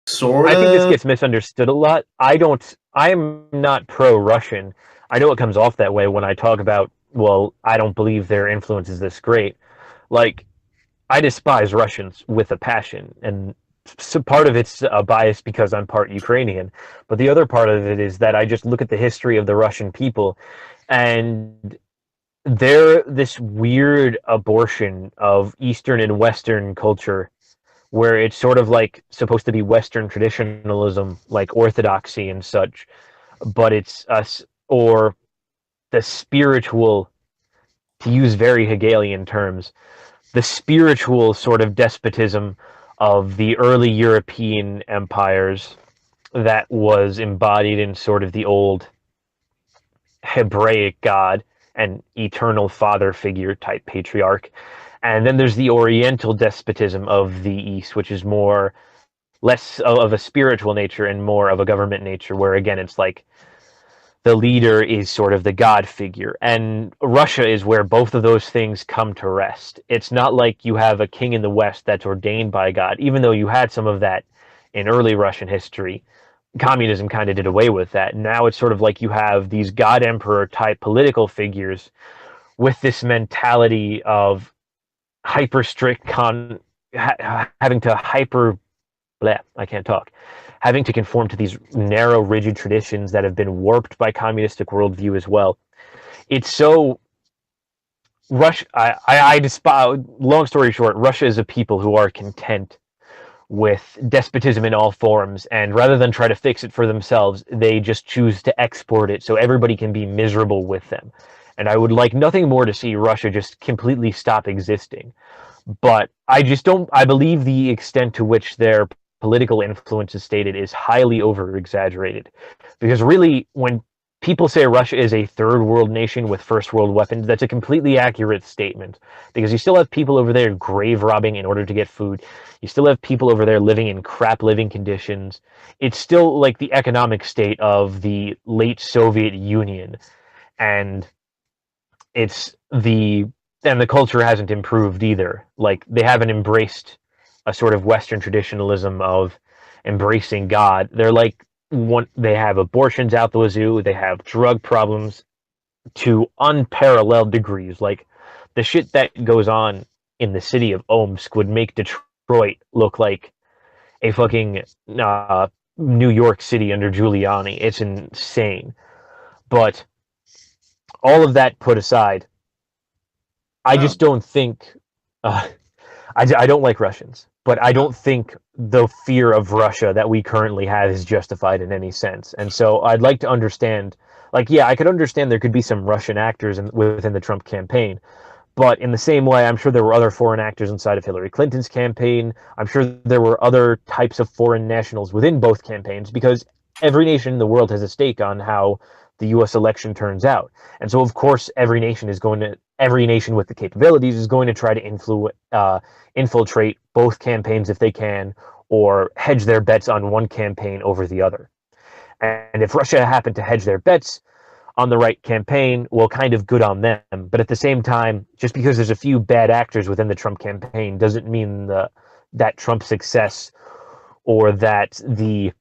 Sort I think this of. gets misunderstood a lot. I am not pro-Russian. I know it comes off that way when I talk about, well, I don't believe their influence is this great. Like, I despise Russians with a passion, and so part of it's a bias because I'm part Ukrainian, but the other part of it is that I just look at the history of the Russian people, and they're this weird abortion of Eastern and Western culture where it's sort of like supposed to be Western traditionalism, like orthodoxy and such, but it's us or the spiritual, to use very Hegelian terms, the spiritual sort of despotism of the early European empires that was embodied in sort of the old Hebraic God and eternal father figure type patriarch. And then there's the Oriental despotism of the East, which is more less of a spiritual nature and more of a government nature, where again it's like the leader is sort of the god figure. And Russia is where both of those things come to rest. It's not like you have a king in the West that's ordained by God, even though you had some of that in early Russian history. Communism kind of did away with that. Now it's sort of like you have these god emperor type political figures with this mentality of hyper strict having to hyper bleh, I can't talk, having to conform to these narrow, rigid traditions that have been warped by communistic worldview as well. It's so Russia. I despise. Long story short, Russia is a people who are content with despotism in all forms, and rather than try to fix it for themselves, they just choose to export it so everybody can be miserable with them. And I would like nothing more to see Russia just completely stop existing. But I just don't. I believe the extent to which their political influence is stated is highly over exaggerated. Because really, when people say Russia is a third world nation with first world weapons, that's a completely accurate statement. Because you still have people over there grave robbing in order to get food. You still have people over there living in crap living conditions. It's still like the economic state of the late Soviet Union. And it's the and the culture hasn't improved either. Like they haven't embraced a sort of Western traditionalism of embracing God. They're like they have abortions out the wazoo. They have drug problems to unparalleled degrees. Like the shit that goes on in the city of Omsk would make Detroit look like a fucking New York City under Giuliani. It's insane. But all of that put aside, I Oh, just don't think. Uh, I don't like Russians, but I oh, don't think the fear of Russia that we currently have is justified in any sense. And so I'd like to understand, like, yeah, I could understand there could be some Russian actors within the Trump campaign, but in the same way, I'm sure there were other foreign actors inside of Hillary Clinton's campaign. I'm sure there were other types of foreign nationals within both campaigns because every nation in the world has a stake on how the U.S. election turns out. And so, of course, every nation with the capabilities is going to try to infiltrate both campaigns if they can, or hedge their bets on one campaign over the other. And if Russia happened to hedge their bets on the right campaign, well, kind of good on them. But at the same time, just because there's a few bad actors within the Trump campaign doesn't mean that Trump's success or that the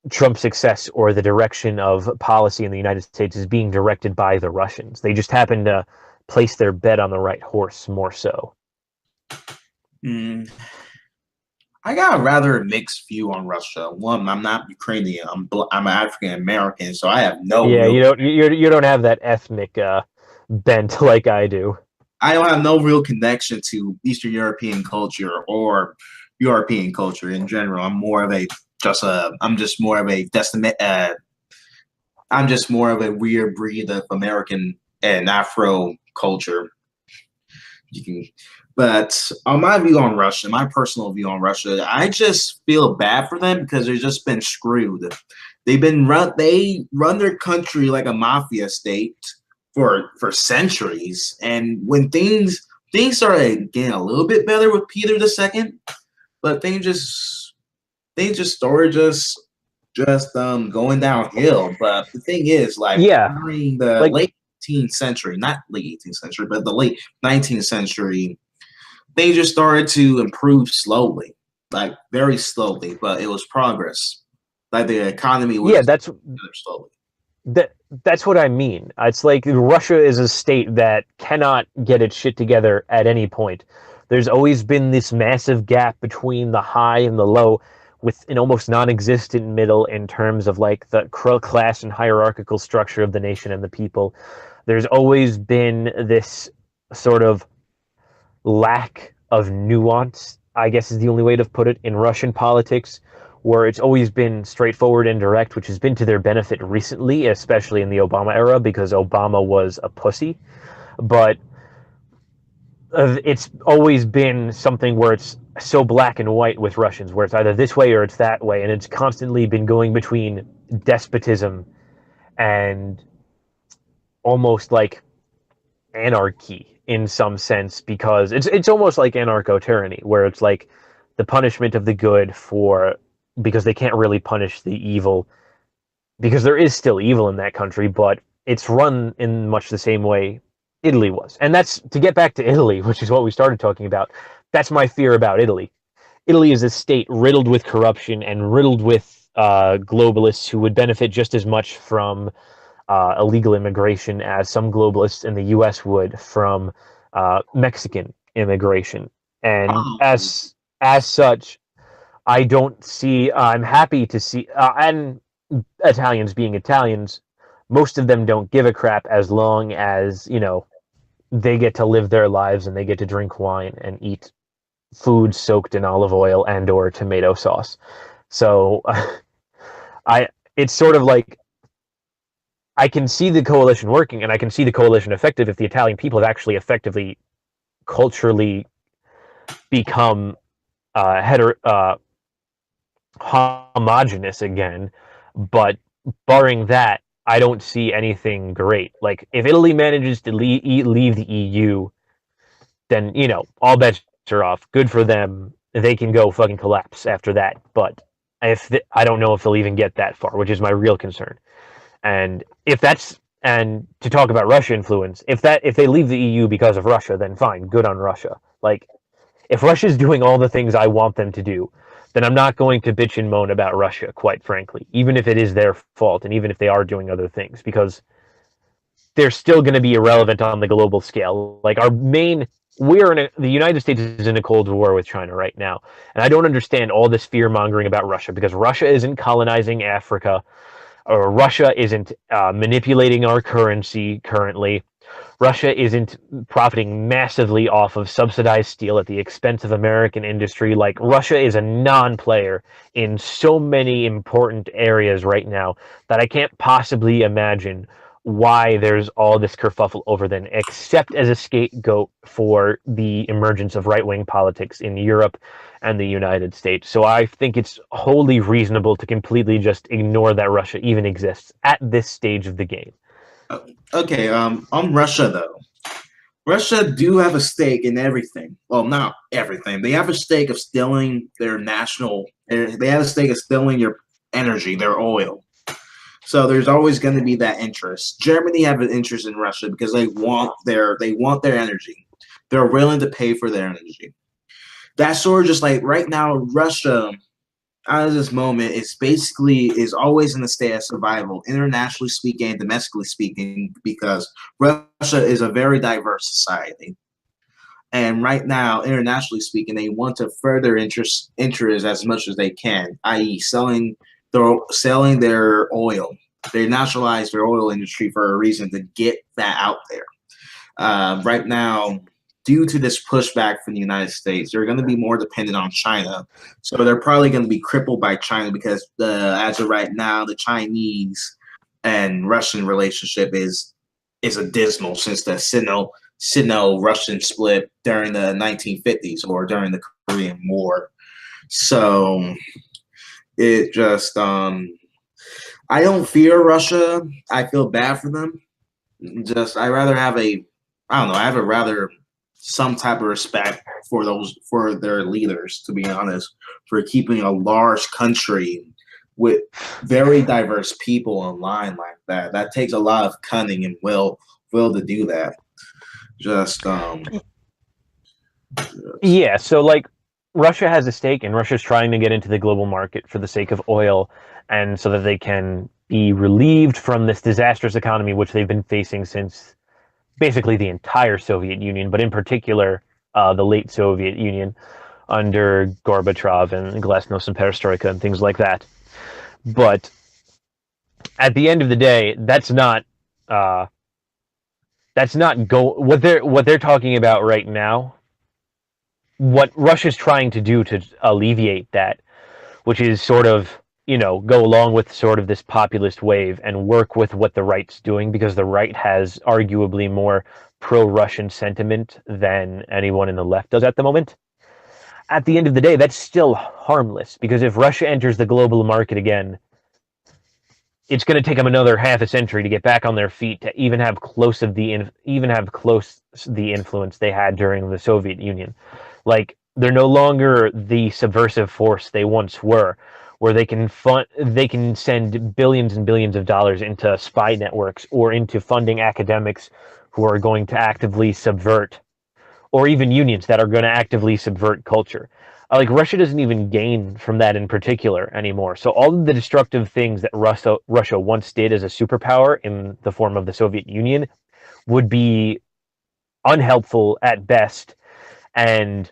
Trump's success or the direction of policy in the United States is being directed by the Russians. They just happen to place their bet on the right horse more so. mm, I got a rather mixed view on Russia. One, I'm not Ukrainian. I'm African American, so I have no Yeah, real you don't have that ethnic bent like I do. I don't have no real connection to Eastern European culture or European culture in general. I'm just more of a destination. I'm just more of a weird breed of American and Afro culture. You can, but on my view on Russia, my personal view on Russia, I just feel bad for them because they've just been screwed. They run their country like a mafia state for centuries, and when things started getting a little bit better with Peter II, but things just started just going downhill. But the thing is, like Yeah, during the like late 18th century, not late 18th century, but the late 19th century, they just started to improve slowly. like very slowly, but it was progress. Like the economy was Yeah, just slowly. that that's what I mean. It's like Russia is a state that cannot get its shit together at any point. There's always been this massive gap between the high and the low, with an almost non-existent middle in terms of like the class and hierarchical structure of the nation and the people. There's always been this sort of lack of nuance, I guess is the only way to put it, in Russian politics, where it's always been straightforward and direct, which has been to their benefit recently, especially in the Obama era, because Obama was a pussy. But it's always been something where it's so black and white with Russians, where it's either this way or it's that way, and it's constantly been going between despotism and almost like anarchy in some sense, because it's almost like anarcho tyranny, where it's like the punishment of the good for because they can't really punish the evil, because there is still evil in that country, but it's run in much the same way Italy was. And that's to get back to Italy, which is what we started talking about. That's my fear about Italy. Italy is a state riddled with corruption and riddled with globalists who would benefit just as much from illegal immigration as some globalists in the U.S. would from Mexican immigration. And Oh, as such, I don't see. I'm happy to see, and Italians being Italians, most of them don't give a crap as long as they get to live their lives and they get to drink wine and eat food soaked in olive oil and or tomato sauce. So I it's sort of like I can see the coalition working and I can see the coalition effective if the Italian people have actually effectively culturally become homogenous again. But barring that, I don't see anything great. Like if Italy manages to leave the EU, then all bets are off. Good for them. They can go fucking collapse after that. But I don't know if they'll even get that far, which is my real concern. And if that's and to talk about Russia influence, if they leave the EU because of Russia, then fine, good on Russia. Like if Russia's doing all the things I want them to do, then I'm not going to bitch and moan about Russia, quite frankly, even if it is their fault and even if they are doing other things, because they're still going to be irrelevant on the global scale. Like the United States is in a cold war with China right now, and I don't understand all this fear mongering about Russia, because Russia isn't colonizing Africa, or Russia isn't manipulating our currency currently. Russia isn't profiting massively off of subsidized steel at the expense of American industry. Like Russia is a non-player in so many important areas right now that I can't possibly imagine why there's all this kerfuffle over them, except as a scapegoat for the emergence of right-wing politics in Europe and the United States. So I think it's wholly reasonable to completely just ignore that Russia even exists at this stage of the game. okay. On Russia though, Russia do have a stake in everything. Well, not everything. They have a stake of stealing their national. They have a stake of stealing your energy, their oil. So there's always going to be that interest. Germany have an interest in Russia because they want their energy. They're willing to pay for their energy. That's sort of just like right now, Russia out of this moment is always in a state of survival, internationally speaking and domestically speaking, because Russia is a very diverse society. And right now, internationally speaking, they want to further interest as much as they can, i.e., selling their oil. They nationalize their oil industry for a reason to get that out there. Right now, due to this pushback from the United States, they're going to be more dependent on China. So they're probably going to be crippled by China because as of right now, the Chinese and Russian relationship is abysmal since the Sino-Russian split during the 1950s or during the Korean War. So it just I don't fear Russia. I feel bad for them. I rather have I don't know. I have a rather some type of respect for their leaders, to be honest, for keeping a large country with very diverse people in line like that. That takes a lot of cunning and will to do that. Just Yeah, so like Russia has a stake, and Russia's trying to get into the global market for the sake of oil, and so that they can be relieved from this disastrous economy which they've been facing since basically the entire Soviet Union, but in particular the late Soviet Union under Gorbachev and Glasnost and Perestroika and things like that. But at the end of the day, that's not what they're talking about right now. What Russia's trying to do to alleviate that, which is sort of, go along with sort of this populist wave and work with what the right's doing, because the right has arguably more pro-Russian sentiment than anyone in the left does at the moment. At the end of the day, that's still harmless, because if Russia enters the global market again, it's going to take them another half a century to get back on their feet to even have close the influence they had during the Soviet Union. Like, they're no longer the subversive force they once were, where they can send billions and billions of dollars into spy networks or into funding academics who are going to actively subvert, or even unions that are going to actively subvert culture. Like, Russia doesn't even gain from that in particular anymore. So all of the destructive things that Russia once did as a superpower in the form of the Soviet Union would be unhelpful at best and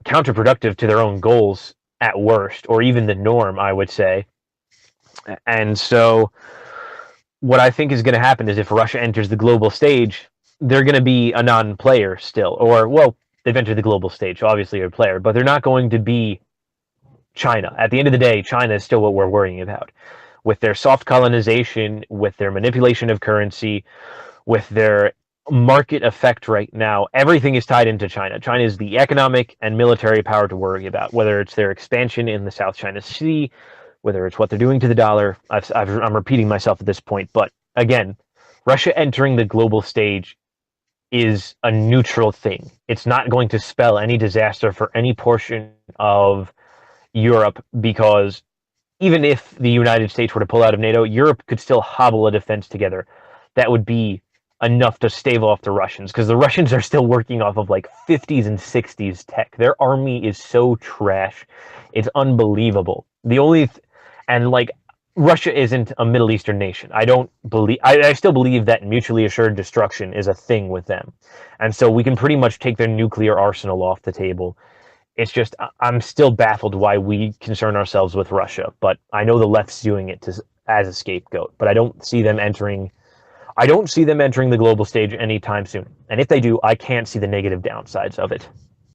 counterproductive to their own goals at worst, or even the norm, I would say. And so what I think is going to happen is if Russia enters the global stage, they're going to be a non-player still. Or, well, they've entered the global stage, so obviously they're a player, but they're not going to be China. At the end of the day, China is still what we're worrying about. With their soft colonization, with their manipulation of currency, with their market effect right now, everything is tied into China. China is the economic and military power to worry about, whether it's their expansion in the South China Sea, whether it's what they're doing to the dollar. I'm repeating myself at this point, but again, Russia entering the global stage is a neutral thing. It's not going to spell any disaster for any portion of Europe, because even if the United States were to pull out of NATO, Europe could still hobble a defense together that would be enough to stave off the Russians, because the Russians are still working off of like 50s and 60s tech. Their army is so trash. It's unbelievable. And like, Russia isn't a Middle Eastern nation. I still believe that mutually assured destruction is a thing with them. And so we can pretty much take their nuclear arsenal off the table. It's just, I'm still baffled why we concern ourselves with Russia, but I know the left's doing it as a scapegoat, but I don't see them entering the global stage anytime soon. And if they do, I can't see the negative downsides of it.